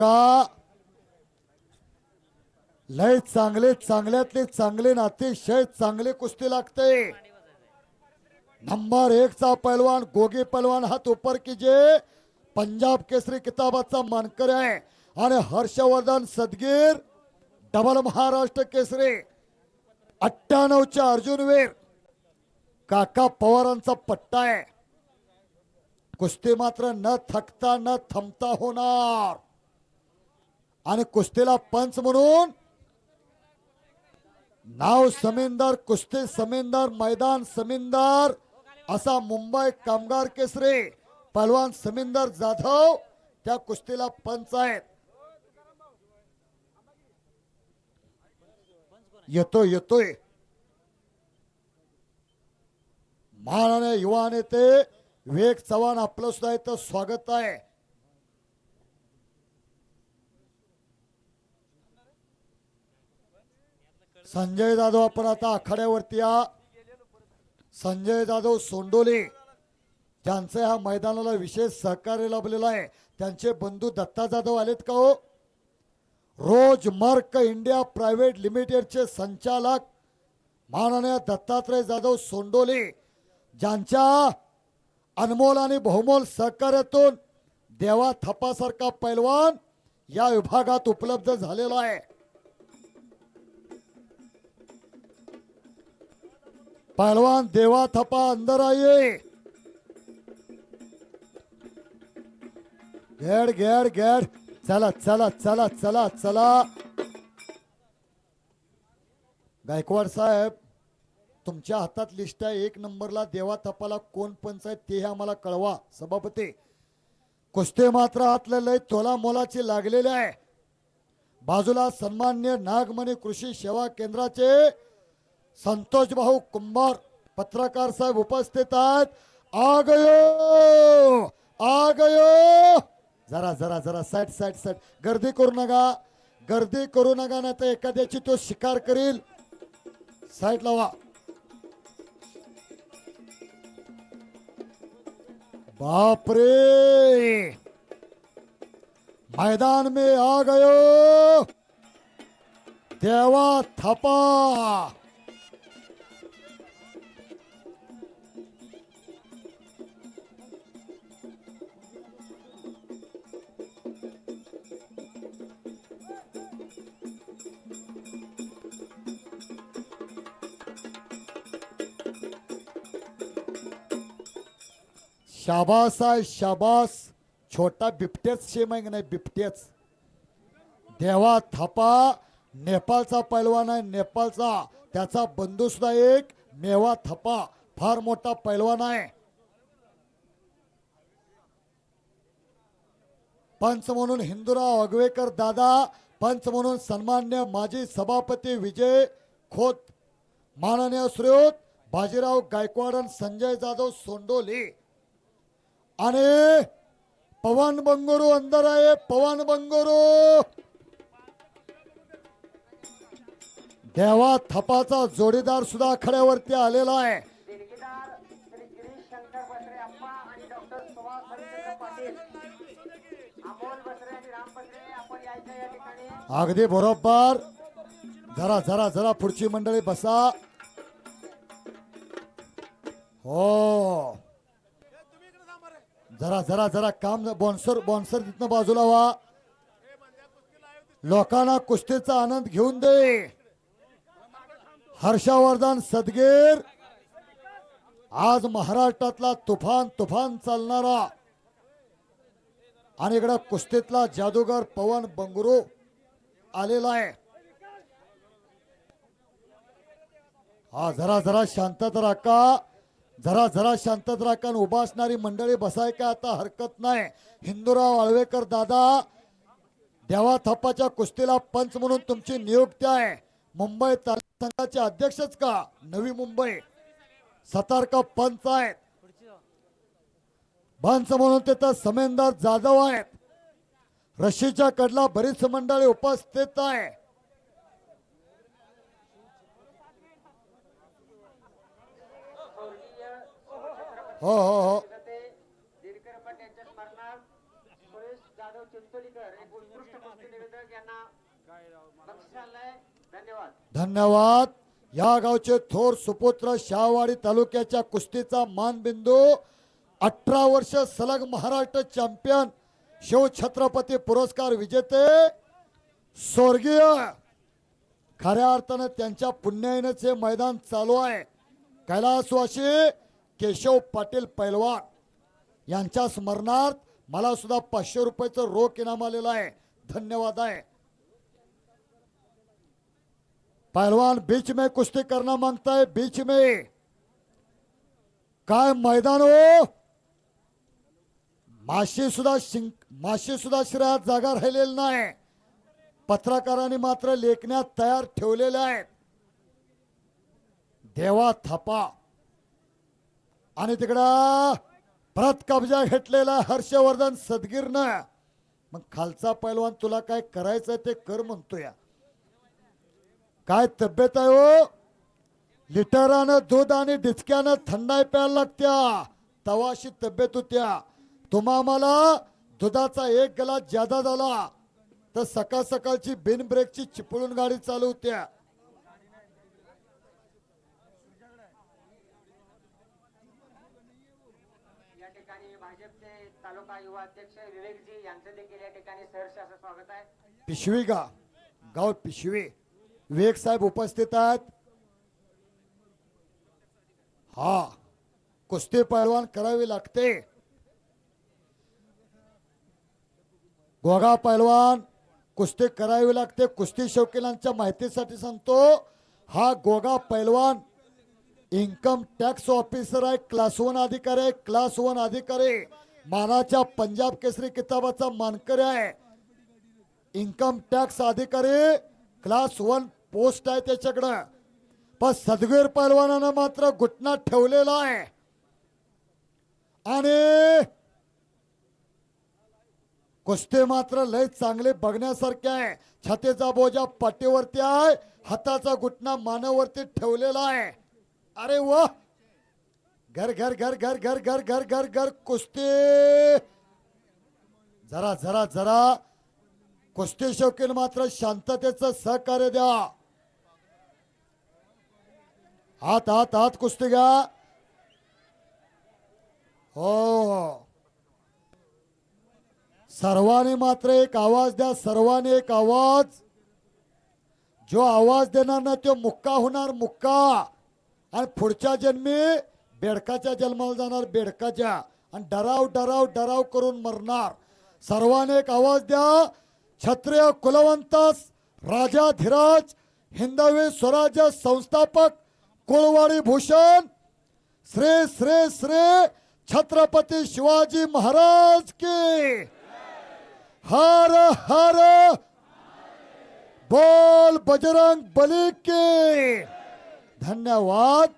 का लय चांगले चांगल्यातले चांगले ना अतिशय चांगले कुस्ती लागते। नंबर 1 चा पैलवान गोगी पैलवान हात ऊपर कीजिए, पंजाब केसरी किताबाचा मानकर आहे। आणि हर्षवर्धन सदगीर डबल महाराष्ट्र केसरी 98 चे अर्जुनवीर काका पवारांचा पट्टा आहे। कुस्ती मात्र न थकता न थांबता होणार। आणि कुस्तीला पंच म्हणून नाव समींदर, कुस्ती समींदर, मैदान समींदर असा मुंबई कामगार केसरी पहलवान समींदर जाधव त्या कुस्तीला पंच आहेत। येतोय माननीय युवा नेते विवेक चव्हाण आपलं सुद्धा इथं स्वागत आहे। संजय जाधव आपण आता आखाड्यावरती या। संजय जाधव सोंडोले ज्यांचे ह्या मैदानाला विशेष सहकार्य लाभलेलं आहे, त्यांचे बंधू दत्ता जाधव आलेत का हो? रोजमार्क इंडिया प्रायव्हेट लिमिटेडचे संचालक माननीय दत्तात्रय जाधव सोंडोले ज्यांच्या अनमोल आणि बहुमोल सहकार्यातून देवा थप्पासारखा पैलवान या विभागात उपलब्ध झालेला आहे। पहलवान देवा थप्पा अंदर आइए। गेड चला चला चला चला चला। गायकवाड साहेब तुमच्या हातात लिस्ट आहे, 1 नंबरला देवा थप्पाला कोण पंच आहे ते आम्हाला कळवा। सभापती कुस्ती मात्र हातले लय तोला मोलाची लागलेले आहे। बाजूला सन्मान्य नागमणी कृषी सेवा केंद्राचे संतोष भाऊ कुंभार पत्रकार साहेब उपस्थित आहेत। आ गयो जरा जरा जरा साइड गर्दी करू नका नाही तर एखाद्याची तो शिकार करील। साइड लावा। बापरे मैदान में आ गयो देवा थप्पा। शाबास आहे शाबास, छोटा बिबटेच शेम आहे नाही बिबटेच। देवा थप्पा नेपाळचा पैलवान आहे, नेपाळचा त्याचा बंधू सुद्धा एक मेवा थप्पा फार मोठा पैलवान आहे। पंच म्हणून हिंदूराव अगवेकर दादा, पंच म्हणून सन्मान्य माजी सभापती विजय खोत, माननीय श्रीयुत बाजीराव गायकवाड, संजय जाधव सोंडोले आणि पवन बंगोरू अंदर आहे। पवन बंगोरू देवा थप्पाचा जोडीदार सुद्धा खड्यावरती आलेला आहे। अगदी बरोबर। जरा जरा जरा पुढची मंडळी बसा। हो जरा जरा जरा काम बॉन्सर तिथनं बाजूला व्हा। लोकांना कुस्तीचा आनंद घेऊन दे। हर्षवर्धन सदगीर आज महाराष्ट्रातला तुफान चालणारा आणि इकडे कुस्तीतला जादूगर पवन बंगरू आलेला आहे। हा जरा जरा शांतता राखा, जरा शांतता राखा। उभा असणारी मंडळी बसाय का आता हरकत नाही। हिंदूराव आळवेकर दादा देवा थप्पाच्या कुस्तीला पंच म्हणून तुमची नियुक्ती आहे। मुंबई तालुका संघाचे अध्यक्षच का नवी मुंबई सतारका पंच आहेत। पंच म्हणून तिथं समेंदर जाधव आहेत। रशीच्या कडला बरीच मंडळी उपस्थित आहे। हो चिंचोलीकर एक उत्कृष्ट कुस्ती निवेदक यांना बक्षीस आलंय. धन्यवाद. धन्यवाद. या गावचे थोर सुपुत्र शहावाडी तालुक्याच्या कुस्तीचा मानबिंदू 18 वर्ष सलग महाराष्ट्र चॅम्पियन शिवछत्रपती पुरस्कार विजेते स्वर्गीय खऱ्या अर्थानं त्यांच्या पुण्याईनच हे मैदान चालू आहे. कैलासवासी केशव पाटील पैलवान यांच्या स्मरणार्थ मला सुद्धा 500 रुपयाचं रोख इनाम आलेलं आहे. धन्यवाद आहे. पहलवान बीच में कुश्ती करना मांगता है. बीच में काय मैदान हो. माशी सुद्धा श्रेयात जागा राहिलेली नाही. पत्रकारांनी मात्र लेखण्यात तयार ठेवलेल्या आहेत. देवा थापा आणि तिकडं परत कब्जा घेतलेला हर्षवर्धन सदगीरनं. मग खालचा पैलवान तुला काय करायचं ते कर म्हणतोय. काय तब्येत आहे हो. लिटरानं दूध आणि डिचक्यानं थंडाई प्यायला लागत्या तवाशी तब्येत होत्या. तुम्हा मला दुधाचा एक ग्लास ज्यादा झाला तर सकाळ सकाळची बिन ब्रेकची चिपळून गाडी चालू होत्या. या ठिकाणी भाजपचे तालुका युवा अध्यक्ष विवेकजी यांचं देखील या ठिकाणी सहर्ष असं स्वागत आहे. पिशवी गाव पिशवी विवेक साहेब उपस्थित आहेत. हा कुस्ती पहलवान करावी लागते. गोगा पहलवान कुस्ती करावी लागते. कुस्ती शौकीनांच्या माहितीसाठी सांगतो. हा गोगा पहलवान इन्कम टॅक्स ऑफिसर आहे. क्लास 1 अधिकारी आहे. क्लास 1 अधिकारी मानाच्या पंजाब केसरी किताबाचा मानकरी आहे. इन्कम टॅक्स अधिकारी क्लास 1 पोस्ट आहे त्याच्याकडं. पण सदगीर पहलवानानं मात्र घुटना ठेवलेला आहे आणि कुस्ती मात्र लय चांगले बघण्यासारखे आहे. छातीचा बोजा पाठीवरती आहे. हाताचा घुटना मानेवरती ठेवलेला आहे. अरे वा. घर घर घर घर घर घर घर घर घर कुस्ती. जरा जरा जरा कुस्ती शौकीन मात्र शांततेचं सहकार्य द्या. हात हात हात कुस्ती घ्या. हो सर्वांनी मात्र एक आवाज द्या. सर्वांनी एक आवाज. जो आवाज देणार ना तो मुक्का होणार. मुक्का आणि पुढच्या जन्मी बेडकाच्या जन्माला जाणार. बेडकाच्या आणि डराव डराव डराव करून मरणार. सर्वांनी एक आवाज द्या. क्षत्रिय कुलवंतास राजाधिराज हिंदवी स्वराज्य संस्थापक कुळवाडी भूषण श्री श्री श्री छत्रपती शिवाजी महाराज की हर हर बोल बजरंग बली की. धन्यवाद.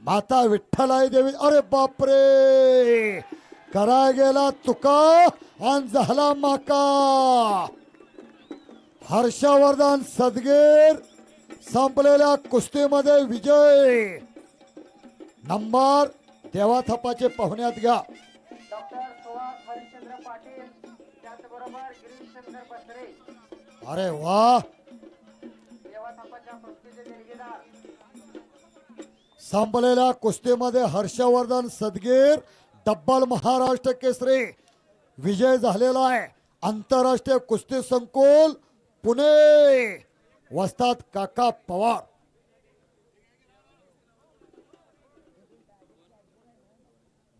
माता विठ्ठलाई देवी. अरे बापरे. करा गेला तुका आणि झाला माका. हर्षवर्धन सदगीर संपलेल्या कुस्तीमध्ये विजय. नंबर देवा थापाचे पाहुण्यात घ्या. डॉक्टर सुहास हरिश्चंद्र पाटील त्याचबरोबर गिरीशचंद्र बसरे अरे वा. देवा थापाच्या कुस्तीचे देणगीदार. संपलेल्या कुस्तीमध्ये हर्षवर्धन सदगीर डब्बल महाराष्ट्र केसरी विजय झालेला आहे. आंतरराष्ट्रीय कुस्ती संकुल पुणे वस्ताद काका पवार.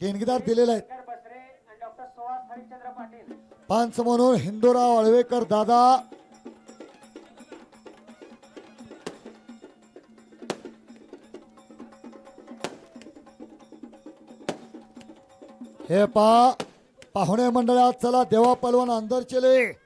देणगीदार दिलेले आहेत. बसरे आणि डॉक्टर सुहास हरिश्चंद्र पाटील. पंच म्हणून हिंदूराव आळवेकर दादा. हे पाहुणे मंडळात चला. देवा पहलवान अंदर चले.